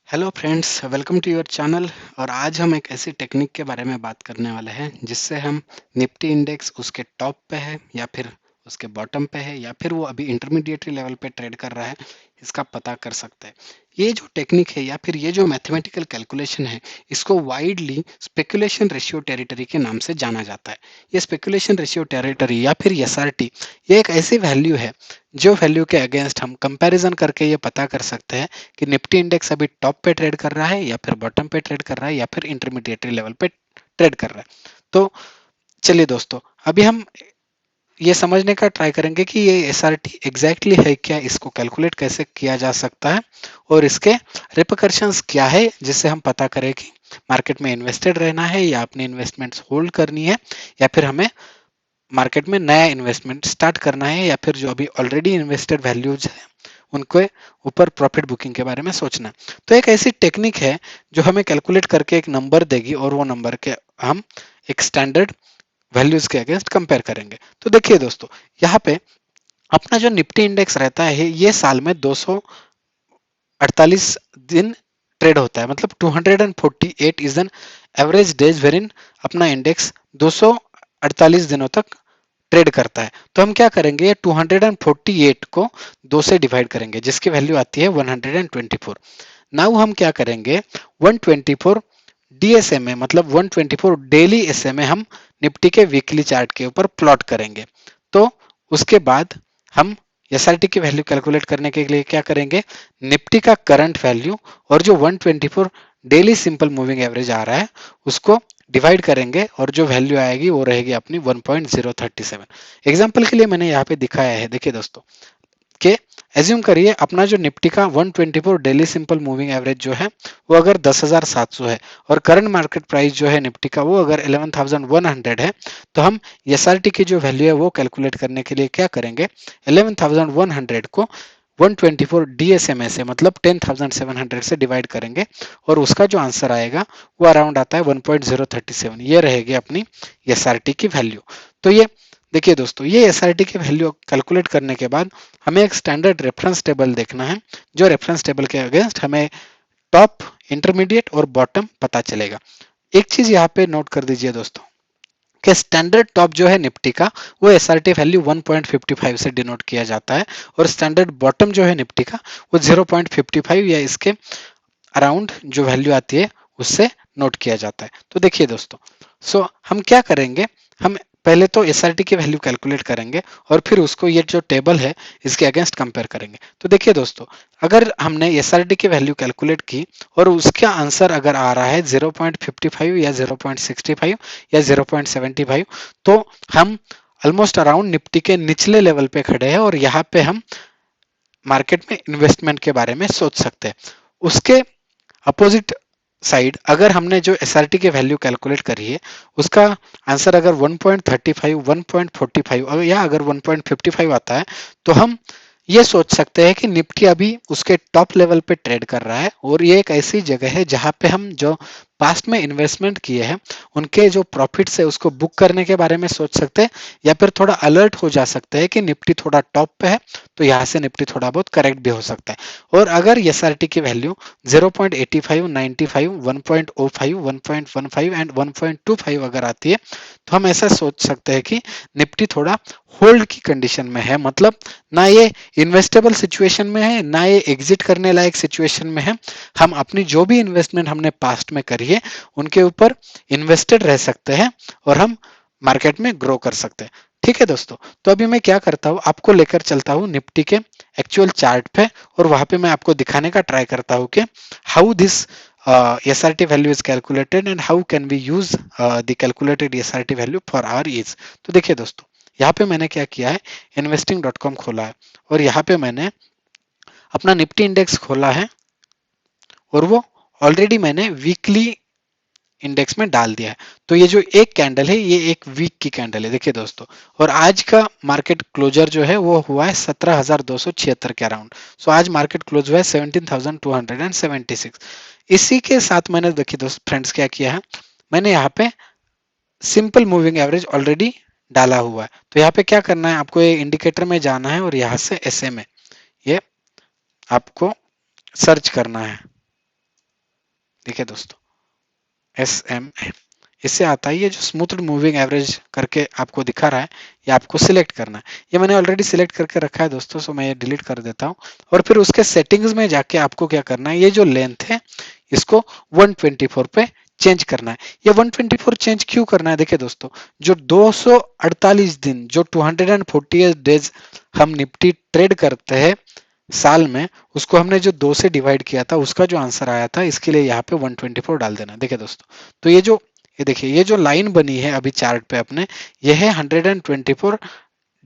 Hello friends, welcome to your channel. और आज हम एक ऐसी टेक्निक के बारे में बात करने वाले हैं जिससे हम निफ्टी इंडेक्स उसके टॉप पे है या फिर उसके बॉटम पे है या फिर वो अभी इंटरमीडिएटरी लेवल पे ट्रेड कर रहा है, इसका पता कर सकते हैं। ये जो टेक्निक है या फिर ये जो मैथमेटिकल कैलकुलेशन है, इसको वाइडली स्पेकुलेशन रेशियो टेरिटरी के नाम से जाना जाता है। ये स्पेकुलेशन रेशियो टेरिटरी या फिर एसआरटी, ये एक ऐसी वैल्यू है जो वैल्यू के अगेंस्ट हम कंपैरिजन करके ये पता कर सकते हैं कि निफ्टी इंडेक्स अभी टॉप पे ट्रेड कर रहा है या फिर बॉटम पे ट्रेड कर रहा है या फिर इंटरमीडिएटरी लेवल पे ट्रेड कर रहा है। तो चलिए दोस्तों, अभी हम ये समझने का ट्राई करेंगे कि ये एसआरटी एग्जैक्टली है क्या, इसको कैलकुलेट कैसे किया जा सकता है और इसके रिपरकशंस क्या है, जिससे हम पता करें कि मार्केट में इन्वेस्टेड रहना है या अपनी इन्वेस्टमेंट्स होल्ड करनी है या फिर हमें मार्केट में नया इन्वेस्टमेंट स्टार्ट करना है या फिर जो अभी ऑलरेडी इन्वेस्टेड वैल्यूज है उनके ऊपर प्रॉफिट बुकिंग के बारे में सोचना। तो एक ऐसी टेक्निक है जो हमें कैलकुलेट करके एक नंबर देगी और वो नंबर के हम एक स्टैंडर्ड वैल्यूज के अगेंस्ट कंपेयर करेंगे। तो देखिए दोस्तों, यहाँ पे अपना जो निफ्टी इंडेक्स रहता है ये साल में 248 दिन ट्रेड होता है, मतलब 248 इज एन एवरेज डेज वेरिन अपना इंडेक्स 248 दिनों तक ट्रेड करता है। तो हम क्या करेंगे, 248 को 2 से डिवाइड करेंगे जिसकी वैल्यू आती है 124। नाउ हम क्या करेंगे, 124 डीएसएमए मतलब 124 डेली एसएमए हम निफ्टी के वीकली चार्ट के ऊपर प्लॉट करेंगे। तो उसके बाद हम एसआरटी की वैल्यू कैलकुलेट करने के लिए क्या करेंगे, निफ्टी का करंट वैल्यू और जो 124 डेली सिंपल मूविंग एवरेज आ रहा है उसको डिवाइड करेंगे और जो वैल्यू आएगी वो रहेगी अपनी 1.037। एग्जाम्पल के लिए मैंने यहाँ पे दिखाया है, देखिए दोस्तों, कि एज्यूम करिए अपना जो निफ्टी का 124 डेली सिंपल मूविंग एवरेज जो है वो अगर 10,700 है और करंट मार्केट प्राइस जो है निफ्टी का वो अगर 11,100 है, तो हम एसआरटी की जो वैल्यू है वो कैलकुलेट करने के लिए क्या करेंगे, 11,100 को 124 डीएसएमए से मतलब 10,700 से डिवाइड करेंगे और उसका जो आंसर आएगा वो अराउंड आता है 1.037। ये रहेगी अपनी एसआरटी की वैल्यू। तो ये देखिए दोस्तों, ये एसआरटी की वैल्यू कैलकुलेट करने के बाद हमें एक स्टैंडर्ड रेफरेंस टेबल देखना है, जो रेफरेंस टेबल के अगेंस्ट हमें टॉप, इंटरमीडिएट और बॉटम पता चलेगा। एक चीज यहाँ पे नोट कर दीजिए दोस्तों कि स्टैंडर्ड टॉप जो है निफ्टी का वो एसआरटी वैल्यू 1.55 से डिनोट किया जाता है और स्टैंडर्ड बॉटम जो है निफ्टी का वो 0.55 या इसके अराउंड जो वैल्यू आती है उससे नोट किया जाता है। तो देखिए दोस्तों, हम क्या करेंगे, हम पहले तो एसआरटी की वैल्यू कैलकुलेट करेंगे और फिर उसको ये जो टेबल है इसके अगेंस्ट कंपेयर करेंगे। तो देखिए दोस्तों, अगर हमने एसआरटी की वैल्यू कैलकुलेट की और उसका आंसर अगर आ रहा है 0.55 या 0.65 या 0.75, तो हम ऑलमोस्ट अराउंड निफ्टी के निचले लेवल पे खड़े हैं और यहाँ पे हम मार्केट में इन्वेस्टमेंट के बारे में सोच सकते हैं। उसके अपोजिट साइड अगर हमने जो एसआरटी की वैल्यू कैलकुलेट करी है उसका आंसर अगर 1.35, 1.45 या अगर 1.55 आता है, तो हम ये सोच सकते हैं कि निफ्टी अभी उसके टॉप लेवल पे ट्रेड कर रहा है और ये एक ऐसी जगह है जहां पे हम जो पास्ट में इन्वेस्टमेंट किए हैं उनके जो प्रॉफिट्स है उसको बुक करने के बारे में सोच सकते हैं या फिर थोड़ा अलर्ट हो जा सकते हैं कि निफ्टी थोड़ा टॉप पे है, तो यहाँ से निफ्टी थोड़ा बहुत करेक्ट भी हो सकता है। और अगर एसआरटी की वैल्यू 0.85, 95, 1.05, 1.15 एंड 1.25 अगर आती है, तो हम ऐसा सोच सकते हैं कि निफ्टी थोड़ा होल्ड की कंडीशन में है, मतलब ना ये इन्वेस्टेबल सिचुएशन में है ना ये एग्जिट करने लायक सिचुएशन में है। हम अपनी जो भी इन्वेस्टमेंट हमने पास्ट में करी है उनके ऊपर इन्वेस्टेड रह सकते हैं और हम मार्केट में ग्रो कर सकते हैं। ठीक है दोस्तों, तो अभी मैं क्या करता हूँ, आपको लेकर चलता हूँ निफ्टी के एक्चुअल चार्ट पे और वहां पे मैं आपको दिखाने का ट्राई करता हूँ कि how this SRT value is calculated and how can we use the calculated SRT value for our ease। तो देखिए दोस्तों, यहाँ पे मैंने क्या किया है, investing.com खोला है और यहाँ पे मैंने अपना निफ्टी इंडेक्स खोला है और वो ऑलरेडी मैंने वीकली इंडेक्स में डाल दिया है। तो ये जो एक कैंडल है ये एक वीक की कैंडल है, देखिए दोस्तों। और आज का मार्केट क्लोजर जो है वो हुआ है 17,276 के अराउंड। सो आज मार्केट क्लोज हुआ है 17,276। इसी के साथ मैंने देखिए दोस्त फ्रेंड्स क्या किया है, मैंने यहाँ पे सिंपल मूविंग एवरेज ऑलरेडी डाला हुआ है। तो यहाँ पे क्या करना है, आपको ये इंडिकेटर में जाना है और यहाँ से एसएमए ये आपको सर्च करना है। देखिए दोस्तों, SMA इससे आता है ये जो स्मूथ मूविंग एवरेज करके आपको दिखा रहा है, ये आपको सिलेक्ट करना है। ये मैंने ऑलरेडी सिलेक्ट करके रखा है दोस्तों, सो मैं ये डिलीट कर देता हूँ। और फिर उसके सेटिंग्स में जाके आपको क्या करना है, ये जो लेंथ है इसको 124 पे चेंज करना है। ये 124 चेंज क्यों करना है, देखिए दोस्तों, जो 248 दिन, जो 248 डेज हम निफ्टी ट्रेड करते हैं साल में, उसको हमने जो 2 से डिवाइड किया था, उसका जो आंसर आया था, इसके लिए यहाँ पे 124 डाल देना। देखिए दोस्तों, तो ये देखिए, ये जो लाइन बनी है अभी चार्ट पे अपने, ये है 124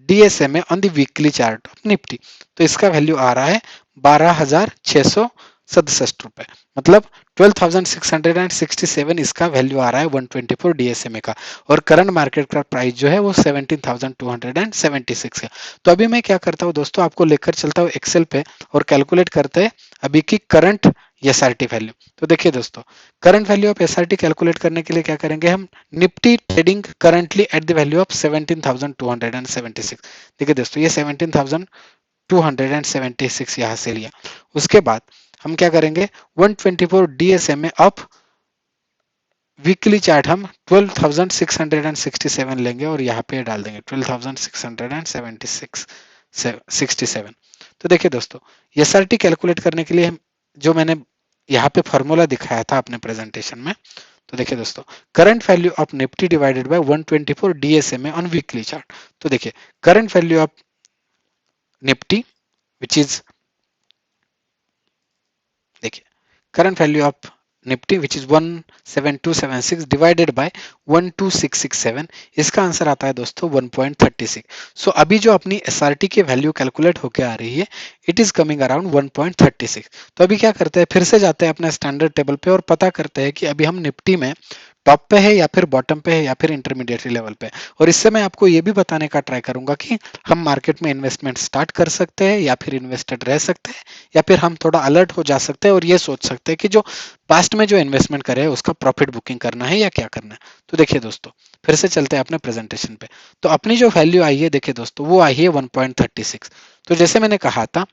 DSMA on the weekly chart of Nifty. तो इसका वैल्यू आ रहा है 12,667 रुपए, मतलब 12,667 इसका वैल्यू आ रहा है 124 DSMA का। और करंट मार्केट का प्राइस जो है वो 17,276 है। तो अभी मैं क्या करता हूँ दोस्तों, आपको लेकर चलता हूँ एक्सेल पे और कैलकुलेट करते हैं अभी की करंट SRT वैल्यू। तो देखिए दोस्तों, current value of SRT calculate करने के लिए क्या करेंगे हम, Nifty trading currently at the value of 17,276। देखिए दोस्तों, ये 17,276 यहाँ से लिया। उसके बाद हम क्या करेंगे, 124 DSMA ऑफ वीकली चार्ट हम 12,667 लेंगे और यहाँ पे डाल देंगे 12,667। तो देखिए दोस्तों, SRT कैलकुलेट करने के लिए जो मैंने यहाँ पे फॉर्मूला दिखाया था अपने प्रेजेंटेशन में, तो देखिए दोस्तों, current value of Nifty divided by 124 DSMA on weekly chart. तो देखिए, current value of Nifty which is, देखिए, current value of Nifty which is 17276 divided by 12667, इसका आंसर आता है दोस्तों 1.36। सो अभी जो अपनी SRT की वैल्यू कैलकुलेट होकर आ रही है, इट इज कमिंग अराउंड 1.36। तो अभी क्या करते हैं, फिर से जाते हैं अपने स्टैंडर्ड टेबल पे और पता करते हैं कि अभी हम निफ्टी में टॉप पे है या फिर बॉटम पे है या फिर इंटरमीडिएट लेवल पे। और इससे मैं आपको ये भी बताने का ट्राई करूंगा कि हम मार्केट में इन्वेस्टमेंट स्टार्ट कर सकते हैं या फिर इन्वेस्टेड रह सकते हैं, या फिर हम थोड़ा अलर्ट हो जा सकते हैं और ये सोच सकते हैं कि जो पास्ट में जो इन्वेस्टमेंट करे उसका प्रॉफिट बुकिंग करना है या क्या करना है। तो देखिए दोस्तों, फिर से चलते हैं अपने प्रेजेंटेशन पे। तो अपनी जो वैल्यू आई है, देखिए दोस्तों, वो आई है 1.36। तो जैसे मैंने कहा था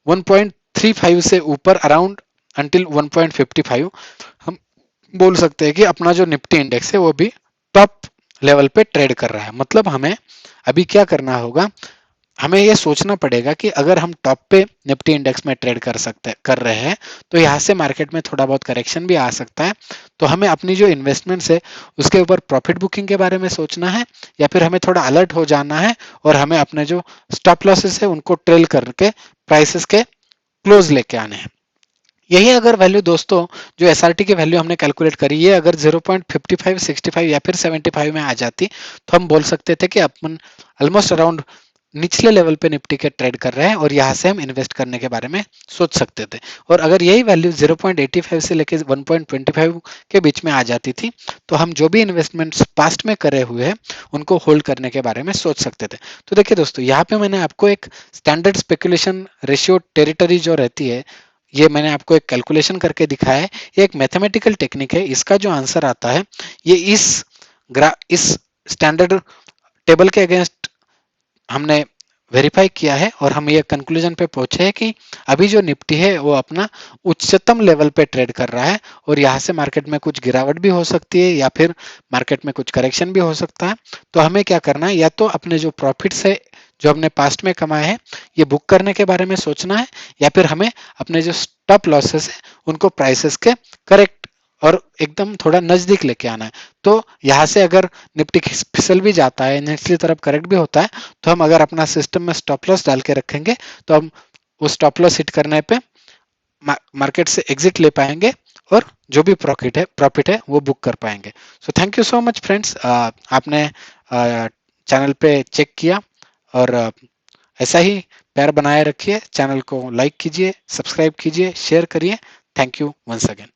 1.35 से ऊपर अराउंड अंटिल 1.55 हम बोल सकते हैं कि अपना जो निफ्टी इंडेक्स है वो भी टॉप लेवल पे ट्रेड कर रहा है। मतलब हमें अभी क्या करना होगा, हमें ये सोचना पड़ेगा कि अगर हम टॉप पे निफ्टी इंडेक्स में ट्रेड कर रहे हैं, तो यहाँ से मार्केट में थोड़ा बहुत करेक्शन भी आ सकता है। तो हमें अपनी जो इन्वेस्टमेंट्स है उसके ऊपर प्रॉफिट बुकिंग के बारे में सोचना है, या फिर हमें थोड़ा अलर्ट हो जाना है और हमें अपने जो स्टॉप लॉसेस है उनको ट्रेल करके प्राइसेस के क्लोज लेके आने हैं। यही अगर वैल्यू दोस्तों, जो SRT की वैल्यू हमने कैलकुलेट करी, ये अगर 0.55, 65 या फिर 75 में आ जाती, तो हम बोल सकते थे कि अपन ऑलमोस्ट अराउंड निचले लेवल पे निफ्टी के ट्रेड कर रहे हैं और यहाँ से हम इन्वेस्ट करने के बारे में सोच सकते थे। और अगर यही वैल्यू 0.85 से लेके 1.25 के बीच में आ जाती थी, तो हम जो भी इन्वेस्टमेंट्स पास्ट में करे हुए हैं उनको होल्ड करने के बारे में सोच सकते थे। तो देखिए दोस्तों, यहाँ पे मैंने आपको एक स्टैंडर्ड स्पेकुलेशन रेशियो टेरिटरी जो रहती है, ये मैंने आपको एक कैलकुलेशन करके दिखाया है। ये एक मैथमेटिकल टेक्निक है। इसका जो आंसर आता है, ये इस स्टैंडर्ड टेबल के अगेंस्ट हमने वेरीफाई किया है और हम ये कंक्लूजन पे पहुंचे हैं कि अभी जो निफ्टी है वो अपना उच्चतम लेवल पे ट्रेड कर रहा है और यहाँ से मार्केट में कुछ गिरावट भी हो सकती है या फिर मार्केट में कुछ करेक्शन भी हो सकता है। तो हमें क्या करना है, या तो अपने जो प्रॉफिट्स है जो हमने पास्ट में कमाए हैं ये बुक करने के बारे में सोचना है, या फिर हमें अपने जो स्टॉप लॉसेस है उनको प्राइसेस के करेक्ट और एकदम थोड़ा नजदीक लेके आना है। तो यहाँ से अगर निफ्टी फिसल भी जाता है, निचली तरफ करेक्ट भी होता है, तो हम अगर अपना सिस्टम में स्टॉप लॉस डाल के रखेंगे तो हम उस स्टॉप लॉस हिट करने पे मार्केट से एग्जिट ले पाएंगे और जो भी प्रॉफिट है वो बुक कर पाएंगे। So thank you so much friends, आपने चैनल पे चेक किया और ऐसा ही प्यार बनाए रखिए। चैनल को लाइक कीजिए, सब्सक्राइब कीजिए, शेयर करिए। Thank you once again.